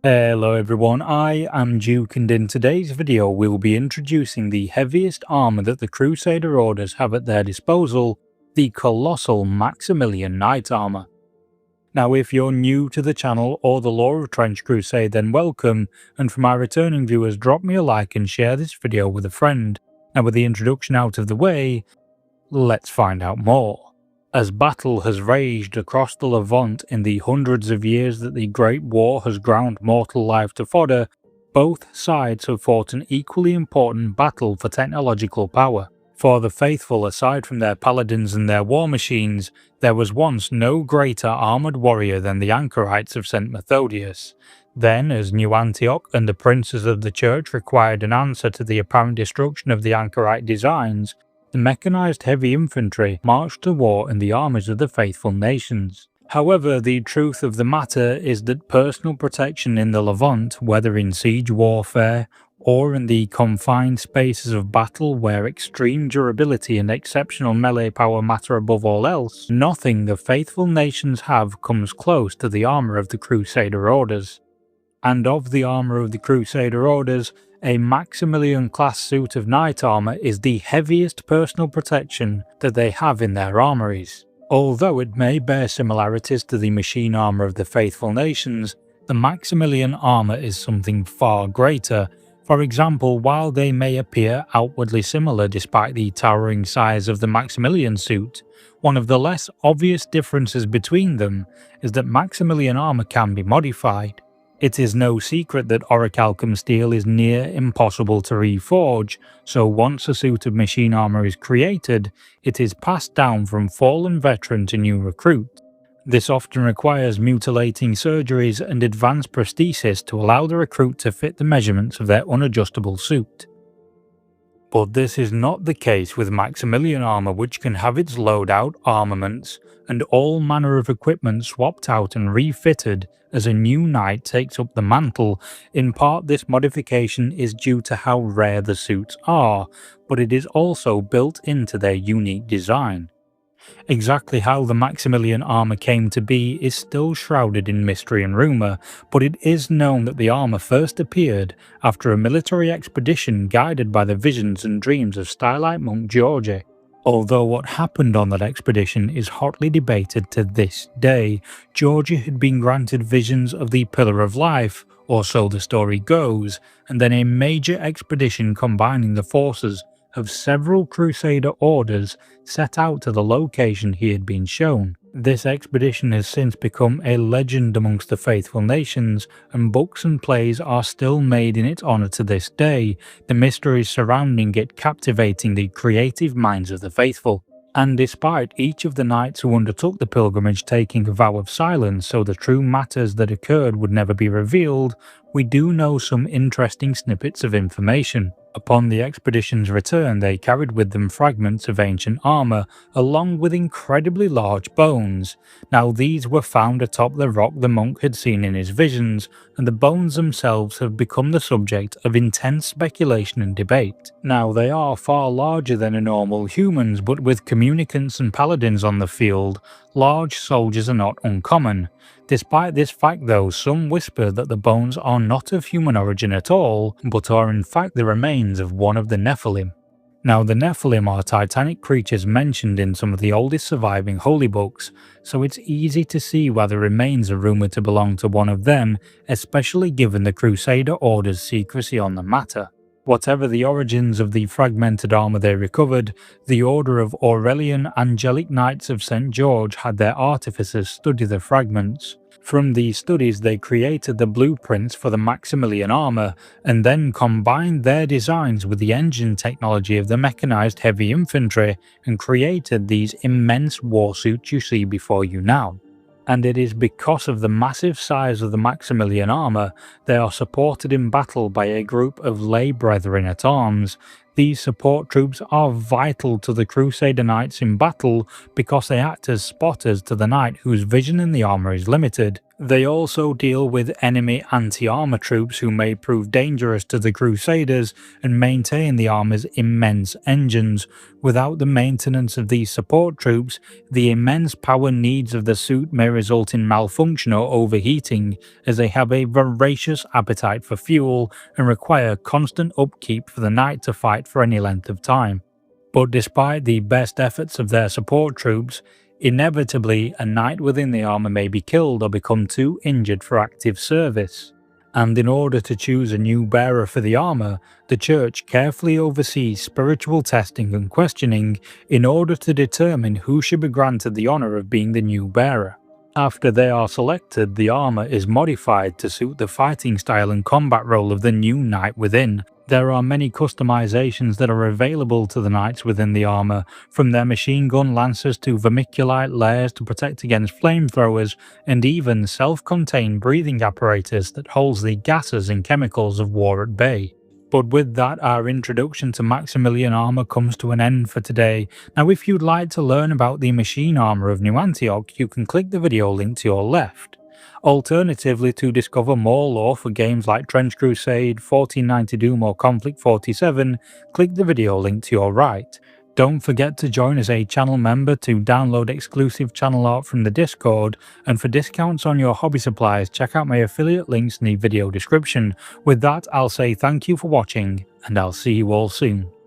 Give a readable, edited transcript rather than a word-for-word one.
Hello everyone, I am Duke, and in today's video we'll be introducing the heaviest armour that the Crusader orders have at their disposal, the colossal Maximilian Knight Armour. Now if you're new to the channel or the lore of Trench Crusade, then welcome, and for my returning viewers, drop me a like and share this video with a friend. Now with the introduction out of the way, let's find out more. As battle has raged across the Levant in the hundreds of years that the Great War has ground mortal life to fodder, both sides have fought an equally important battle for technological power. For the faithful, aside from their paladins and their war machines, there was once no greater armoured warrior than the anchorites of St. Methodius. Then, as New Antioch and the princes of the church required an answer to the apparent destruction of the anchorite designs, the mechanized heavy infantry marched to war in the armies of the faithful nations. However, the truth of the matter is that personal protection in the Levant, whether in siege warfare or in the confined spaces of battle where extreme durability and exceptional melee power matter above all else, nothing the faithful nations have comes close to the armour of the Crusader orders. And of the armour of the Crusader orders, a Maximilian class suit of knight armour is the heaviest personal protection that they have in their armories. Although it may bear similarities to the machine armour of the faithful nations, the Maximilian armour is something far greater. For example, while they may appear outwardly similar despite the towering size of the Maximilian suit, one of the less obvious differences between them is that Maximilian armour can be modified. It is no secret that orichalcum steel is near impossible to reforge, so once a suit of machine armour is created, it is passed down from fallen veteran to new recruit. This often requires mutilating surgeries and advanced prosthesis to allow the recruit to fit the measurements of their unadjustable suit. But this is not the case with Maximilian armour, which can have its loadout, armaments, and all manner of equipment swapped out and refitted as a new knight takes up the mantle. In part, this modification is due to how rare the suits are, but it is also built into their unique design. Exactly how the Maximilian armour came to be is still shrouded in mystery and rumour, but it is known that the armour first appeared after a military expedition guided by the visions and dreams of stylite monk Georgi. Although what happened on that expedition is hotly debated to this day, Georgi had been granted visions of the Pillar of Life, or so the story goes, and then a major expedition combining the forces of several Crusader orders set out to the location he had been shown. This expedition has since become a legend amongst the faithful nations, and books and plays are still made in its honour to this day, the mysteries surrounding it captivating the creative minds of the faithful. And despite each of the knights who undertook the pilgrimage taking a vow of silence so the true matters that occurred would never be revealed, we do know some interesting snippets of information. Upon the expedition's return, they carried with them fragments of ancient armour, along with incredibly large bones. Now these were found atop the rock the monk had seen in his visions, and the bones themselves have become the subject of intense speculation and debate. Now they are far larger than a normal humans, but with communicants and paladins on the field, large soldiers are not uncommon. Despite this fact though, some whisper that the bones are not of human origin at all, but are in fact the remains of one of the nephilim. Now the nephilim are titanic creatures mentioned in some of the oldest surviving holy books, so it's easy to see why the remains are rumoured to belong to one of them, especially given the Crusader order's secrecy on the matter. Whatever the origins of the fragmented armour they recovered, the Order of Aurelian Angelic Knights of St. George had their artificers study the fragments. From these studies they created the blueprints for the Maximilian armour, and then combined their designs with the engine technology of the mechanized heavy infantry and created these immense warsuits you see before you now. And it is because of the massive size of the Maximilian armour they are supported in battle by a group of lay brethren at arms. These support troops are vital to the Crusader Knights in battle because they act as spotters to the knight whose vision in the armour is limited. They also deal with enemy anti-armour troops who may prove dangerous to the Crusaders and maintain the armour's immense engines. Without the maintenance of these support troops, the immense power needs of the suit may result in malfunction or overheating, as they have a voracious appetite for fuel and require constant upkeep for the knight to fight for any length of time. But despite the best efforts of their support troops, inevitably a knight within the armour may be killed or become too injured for active service. And in order to choose a new bearer for the armour, the Church carefully oversees spiritual testing and questioning in order to determine who should be granted the honour of being the new bearer. After they are selected, the armour is modified to suit the fighting style and combat role of the new knight within. There are many customizations that are available to the knights within the armour, from their machine gun lancers to vermiculite layers to protect against flamethrowers, and even self-contained breathing apparatus that holds the gases and chemicals of war at bay. But with that, our introduction to Maximilian armour comes to an end for today. Now if you'd like to learn about the machine armour of New Antioch, you can click the video link to your left. Alternatively, to discover more lore for games like Trench Crusade, 1490 Doom or Conflict 47, click the video link to your right. Don't forget to join as a channel member to download exclusive channel art from the Discord, and for discounts on your hobby supplies, check out my affiliate links in the video description. With that, I'll say thank you for watching, and I'll see you all soon.